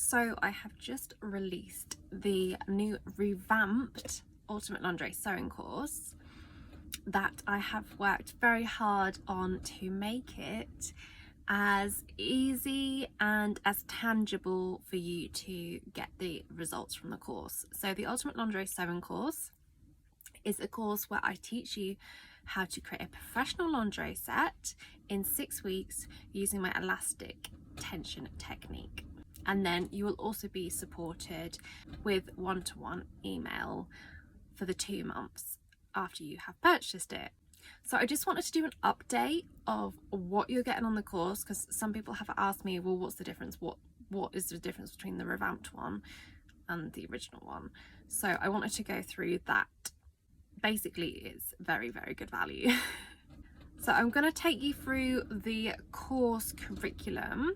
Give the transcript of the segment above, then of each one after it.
So I have just released the new revamped Ultimate Lingerie Sewing Course that I have worked very hard on to make it as easy and as tangible for you to get the results from the course. So the Ultimate Lingerie Sewing Course is a course where I teach you how to create a professional lingerie set in 6 weeks using my elastic tension technique. And then you will also be supported with one-to-one email for the 2 months after you have purchased it. So I just wanted to do an update of what you're getting on the course, because some people have asked me, well, what's the difference? What is the difference between the revamped one and the original one? So I wanted to go through that. Basically, it's very, very good value. So I'm going to take you through the course curriculum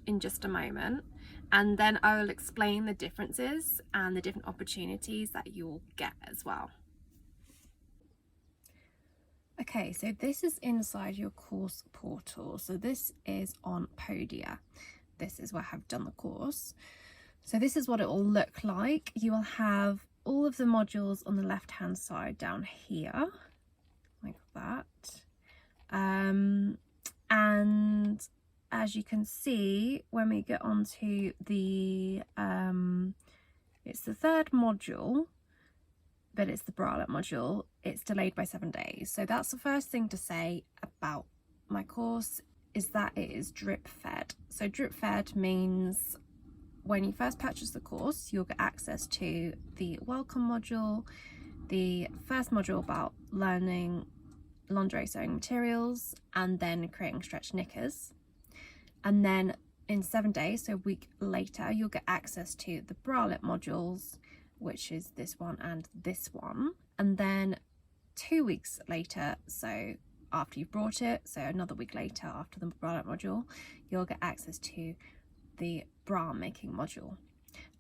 in just a moment, and then I will explain the differences and the different opportunities that you will get as well. Okay, so this is inside your course portal. So this is on Podia. This is where I've done the course. So this is what it will look like. You will have all of the modules on the left hand side down here, like that. And as you can see, when we get onto the, it's the 3rd module, but it's the bralette module, it's delayed by 7 days. So that's the first thing to say about my course, is that it is drip fed. So drip fed means when you first purchase the course, you'll get access to the welcome module, the first module about learning lingerie sewing materials, and then creating stretch knickers. And then in 7 days, so a week later, you'll get access to the bralette modules, which is this one and this one. And then 2 weeks later, so after you've brought it, so another week later after the bralette module, you'll get access to the bra making module,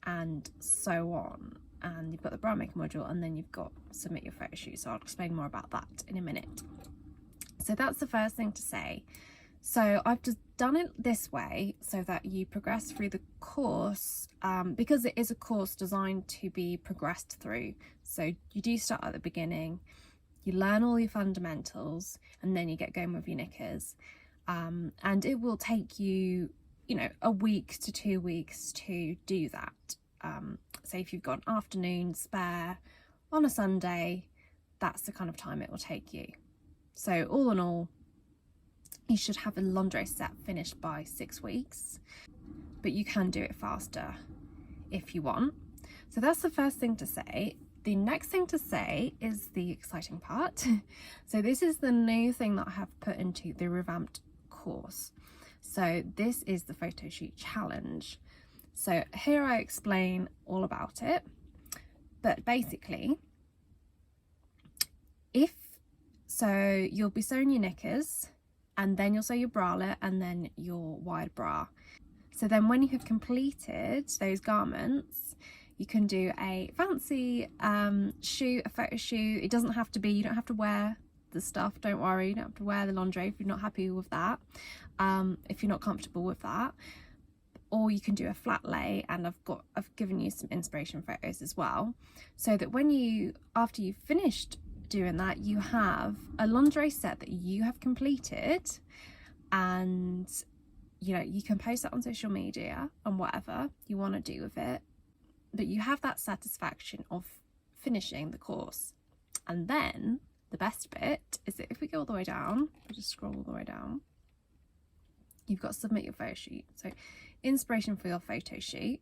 and so on. And you've got the bra making module, and then you've got submit your photo shoot. So I'll explain more about that in a minute. So that's the first thing to say. So I've just done it this way so that you progress through the course, because it is a course designed to be progressed through. So you do start at the beginning, you learn all your fundamentals, and then you get going with your knickers. And it will take you, you know, a week to 2 weeks to do that. So if you've got an afternoon spare on a Sunday, that's the kind of time it will take you. So all in all, you should have a lingerie set finished by 6 weeks, but you can do it faster if you want. So that's the first thing to say. The next thing to say is the exciting part. So this is the new thing that I have put into the revamped course. So this is the photo shoot challenge. So here I explain all about it, but basically, so you'll be sewing your knickers, and then you'll sew your bralette, and then your wide bra. So then when you have completed those garments, you can do a fancy shoot, a photo shoot. It doesn't have to be, you don't have to wear the stuff, don't worry, you don't have to wear the lingerie if you're not happy with that, if you're not comfortable with that. Or you can do a flat lay, and I've given you some inspiration photos as well, so that when you, after you've finished doing that, you have a lingerie set that you have completed, and you know, you can post that on social media and whatever you want to do with it, but you have that satisfaction of finishing the course. And then the best bit is that if we go all the way down, we just scroll all the way down, you've got to submit your photo shoot. So inspiration for your photo shoot,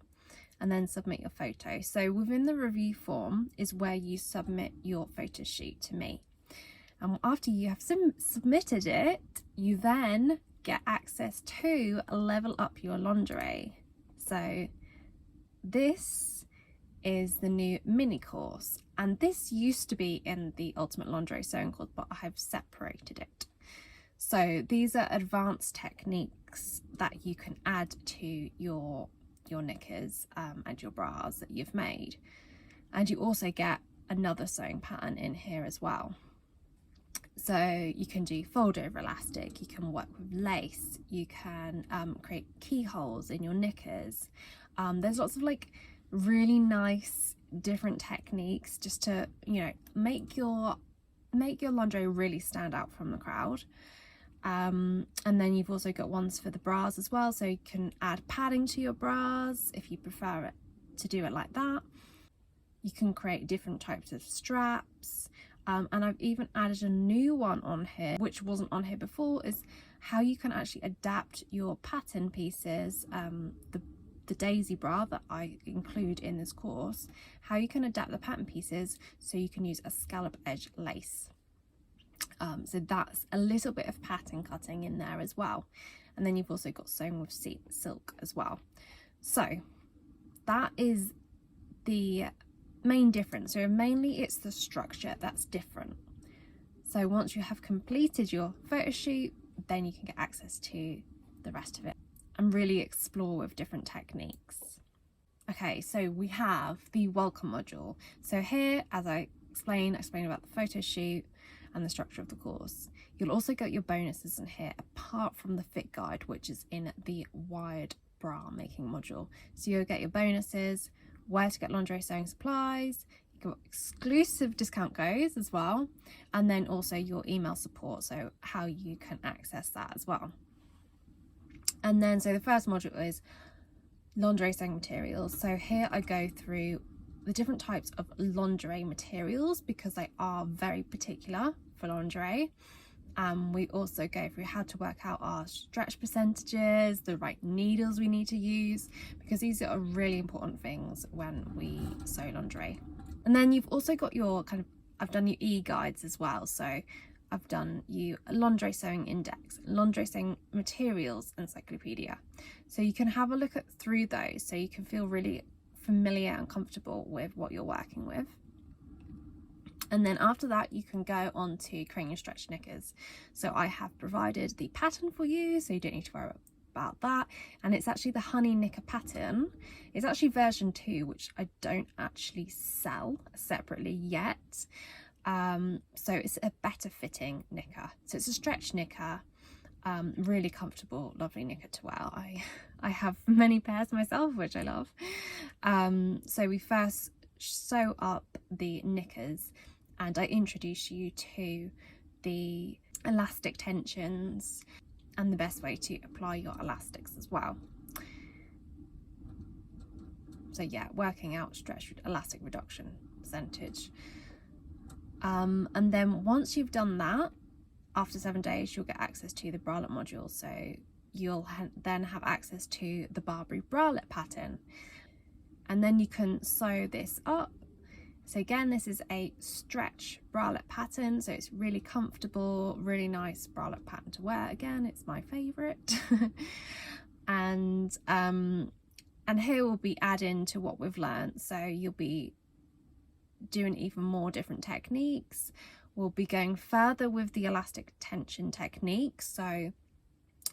and then submit your photo. So within the review form is where you submit your photo shoot to me. And after you have submitted it, you then get access to level up your lingerie. So this is the new mini course, and this used to be in the Ultimate Lingerie Sewing Course, but I have separated it. So these are advanced techniques that you can add to your knickers and your bras that you've made, and you also get another sewing pattern in here as well. So you can do fold over elastic, you can work with lace, you can create keyholes in your knickers, There's lots of like really nice different techniques just to, you know, make your lingerie really stand out from the crowd. And then you've also got ones for the bras as well, so you can add padding to your bras if you prefer it to do it like that. You can create different types of straps, and I've even added a new one on here which wasn't on here before, is how you can actually adapt your pattern pieces, the daisy bra that I include in this course, how you can adapt the pattern pieces so you can use a scallop edge lace. So that's a little bit of pattern cutting in there as well. And then you've also got sewn with silk as well. So that is the main difference. So mainly it's the structure that's different. So once you have completed your photo shoot, then you can get access to the rest of it and really explore with different techniques. Okay, so we have the welcome module. So here, as I explain about the photo shoot and the structure of the course. You'll also get your bonuses in here apart from the fit guide, which is in the wired bra making module. So you'll get your bonuses, where to get lingerie sewing supplies, you got exclusive discount codes as well, and then also your email support, so how you can access that as well. And then so the first module is lingerie sewing materials. So here I go through the different types of lingerie materials because they are very particular for lingerie. We also go through how to work out our stretch percentages, the right needles we need to use, because these are really important things when we sew lingerie. And then you've also got your I've done your e-guides as well. So I've done you a lingerie sewing index, lingerie sewing materials encyclopedia. So you can have a look through those so you can feel really familiar and comfortable with what you're working with. And then after that you can go on to creating your stretch knickers. So I have provided the pattern for you, so you don't need to worry about that. And it's actually the honey knicker pattern. It's actually version 2, which I don't actually sell separately yet. So it's a better fitting knicker. So it's a stretch knicker, really comfortable, lovely knicker to wear. I have many pairs myself, which I love. So we first sew up the knickers and I introduce you to the elastic tensions and the best way to apply your elastics as well. So yeah, working out stretch elastic reduction percentage. And then once you've done that, after 7 days, you'll get access to the bralette module. So you'll then have access to the Barbary bralette pattern. And then you can sew this up. So again, this is a stretch bralette pattern. So it's really comfortable, really nice bralette pattern to wear. Again, it's my favorite. And here we'll be adding to what we've learned. So you'll be doing even more different techniques. We'll be going further with the elastic tension technique. So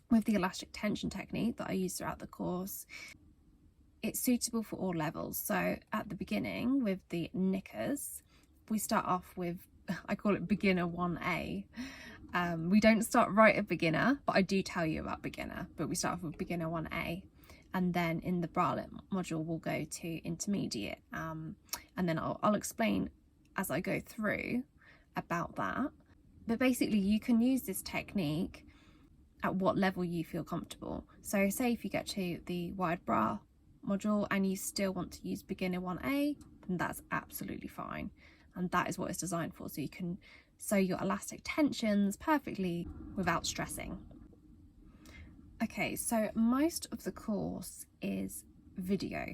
with the elastic tension technique that I use throughout the course, it's suitable for all levels. So at the beginning with the knickers, we start off with, I call it beginner 1A. We don't start right at beginner, but I do tell you about beginner, but we start off with beginner 1A. And then in the bralette module, we'll go to intermediate. And then I'll explain as I go through about that. But basically you can use this technique at what level you feel comfortable. So say if you get to the wide bra module and you still want to use beginner 1A, then that's absolutely fine. And that is what it's designed for. So you can sew your elastic tensions perfectly without stressing. Okay, so most of the course is video.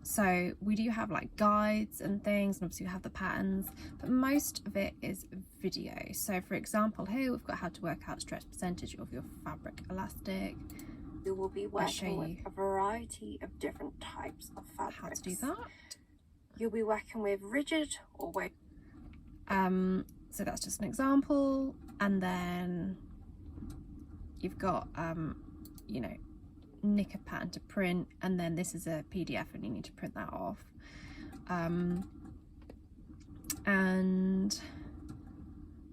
So we do have like guides and things, and obviously we have the patterns, but most of it is video. So for example, here we've got how to work out stretch percentage of your fabric elastic. You will be working with a variety of different types of fabrics. How to do that. You'll be working with rigid or weight. So that's just an example, and then you've got you know, knicker pattern to print, and then this is a PDF and you need to print that off. And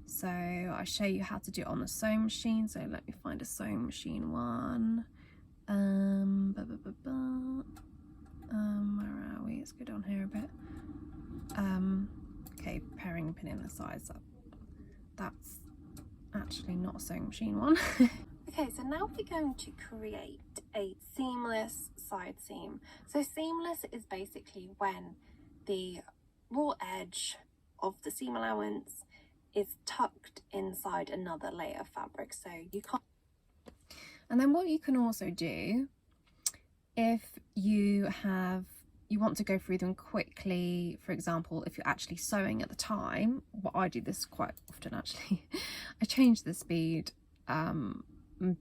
so I show you how to do it on the sewing machine. So let me find a sewing machine one. on here a bit. Okay, pairing and pinning the sides up. That's actually not a sewing machine one. Okay, so now we're going to create a seamless side seam. So seamless is basically when the raw edge of the seam allowance is tucked inside another layer of fabric, so you can't. And then what you can also do, if you want to go through them quickly, for example, if you're actually sewing at the time, what I do this quite often actually, I change the speed.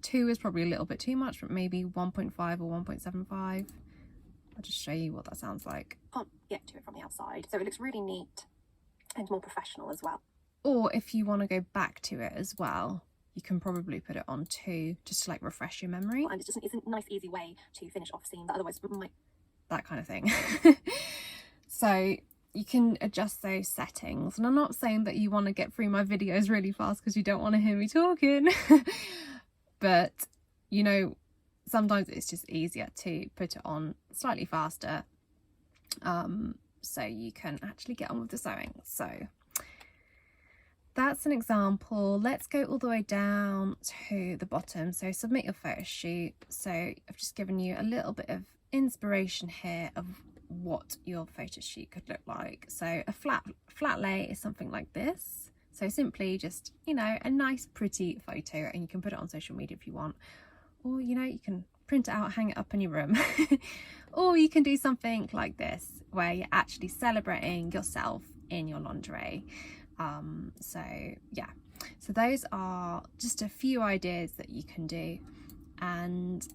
2 is probably a little bit too much, but maybe 1.5 or 1.75. I'll just show you what that sounds like. Can't get to it from the outside, so it looks really neat and more professional as well. Or if you want to go back to it as well, you can probably put it on 2 just to like refresh your memory. And it's a nice easy way to finish off seam that otherwise might... that kind of thing. So you can adjust those settings, and I'm not saying that you want to get through my videos really fast because you don't want to hear me talking. But you know, sometimes it's just easier to put it on slightly faster, so you can actually get on with the sewing. So that's an example. Let's go all the way down to the bottom. So submit your photo shoot. So I've just given you a little bit of inspiration here of what your photo shoot could look like. So a flat lay is something like this. So simply just, you know, a nice pretty photo, and you can put it on social media if you want, or you know, you can print it out, hang it up in your room. Or you can do something like this where you're actually celebrating yourself in your lingerie. So yeah, so those are just a few ideas that you can do. And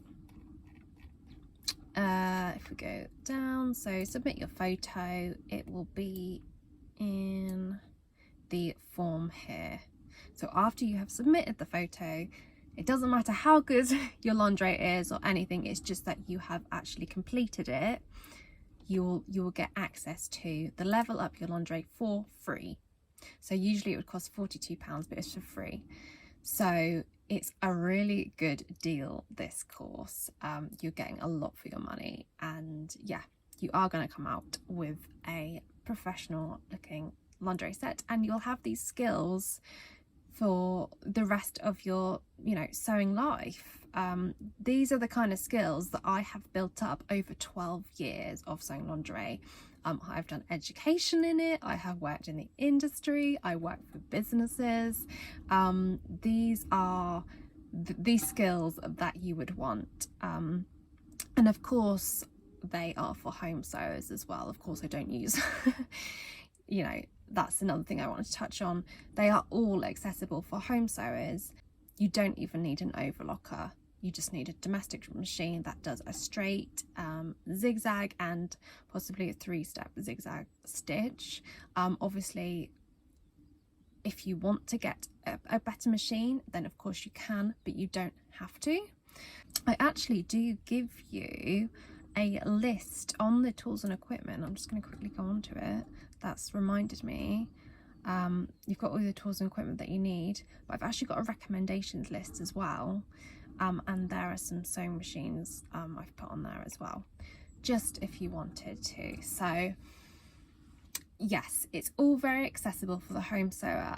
if we go down, so submit your photo, it will be in the form here. So after you have submitted the photo, it doesn't matter how good your lingerie is or anything, it's just that you have actually completed it. You will get access to the Level Up Your Lingerie for free. So usually it would cost £42, but it's for free. So it's a really good deal, this course. You're getting a lot for your money, and yeah, you are going to come out with a professional looking lingerie set, and you'll have these skills for the rest of your, you know, sewing life. These are the kind of skills that I have built up over 12 years of sewing lingerie. I've done education in it, I have worked in the industry, I work for businesses. These are these skills that you would want, and of course they are for home sewers as well. Of course I don't use you know, that's another thing I wanted to touch on. They are all accessible for home sewers. You don't even need an overlocker. You just need a domestic machine that does a straight zigzag and possibly a 3-step zigzag stitch. Obviously, if you want to get a better machine, then of course you can, but you don't have to. I actually do give you a list on the tools and equipment. I'm just going to quickly go on to it. That's reminded me. You've got all the tools and equipment that you need, but I've actually got a recommendations list as well. And there are some sewing machines I've put on there as well, just if you wanted to. So yes, it's all very accessible for the home sewer,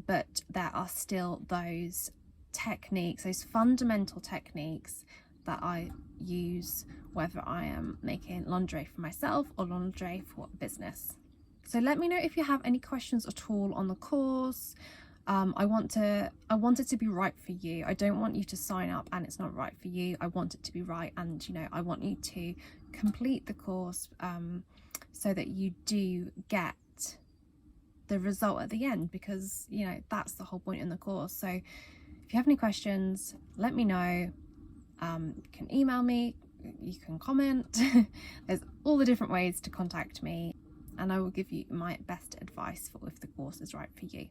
but there are still those techniques, those fundamental techniques that I use whether I am making lingerie for myself or lingerie for business. So let me know if you have any questions at all on the course. I want it to be right for you. I don't want you to sign up and it's not right for you. I want it to be right, and you know, I want you to complete the course so that you do get the result at the end, because you know, that's the whole point in the course. So if you have any questions, let me know. You can email me, you can comment. There's all the different ways to contact me, and I will give you my best advice for if the course is right for you.